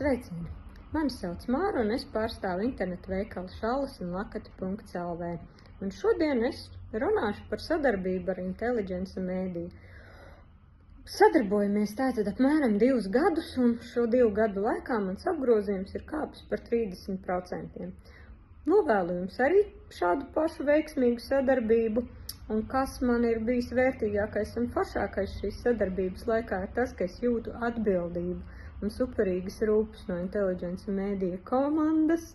Sveicini! Mani sauc Māra un es pārstāvu internetu veikalu šallis-un-lakati.lv. Un šodien es runāšu par sadarbību ar Intelligence Media. Sadarbojamies tātad apmēram 2 gadus, un šo 2 gadu laikā mans apgrozījums ir kāpis par 30%. Novēlu jums arī šādu pašu veiksmīgu sadarbību, un kas man ir bijis vērtīgākais un foršākais šīs sadarbības laikā ir tas, ka es jūtu atbildību un superīgas rūpes no Intelligence Media komandas,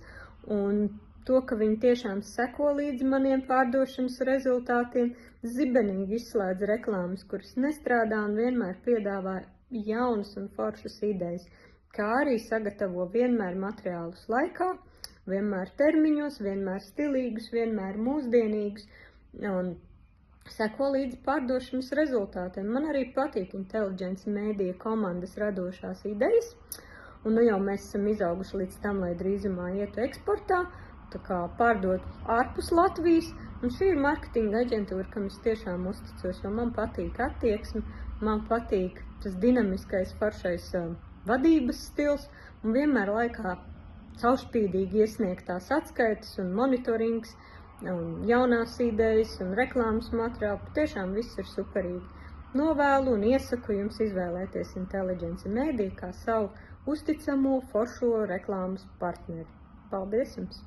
un to, ka viņi tiešām seko līdz maniem pārdošanas rezultātiem, zibenīgi izslēdz reklāmas, kuras nestrādā un vienmēr piedāvā jaunas un foršas idejas, kā arī sagatavo vienmēr materiālus laikā, vienmēr termiņos, vienmēr stilīgus, vienmēr mūsdienīgus un seko līdz pārdošanas rezultātiem. Man arī patīk Intelligence Media komandas radošās idejas, un nu jau mēs esam izauguši līdz tam, lai drīzumā ietu eksportā, tā kā pārdot ārpus Latvijas, un šī ir marketinga aģentūra, kam es tiešām uzticos, jo man patīk attieksme, man patīk tas dinamiskais, foršais vadības stils, un vienmēr laikā caurspīdīgi iesniegtās atskaites un monitorings, un jaunās idejas un reklāmas materiāli, tiešām viss ir superīgi. Novēlu un iesaku jums izvēlēties Intelligence Media kā savu uzticamo, foršo reklāmas partneri. Paldies jums!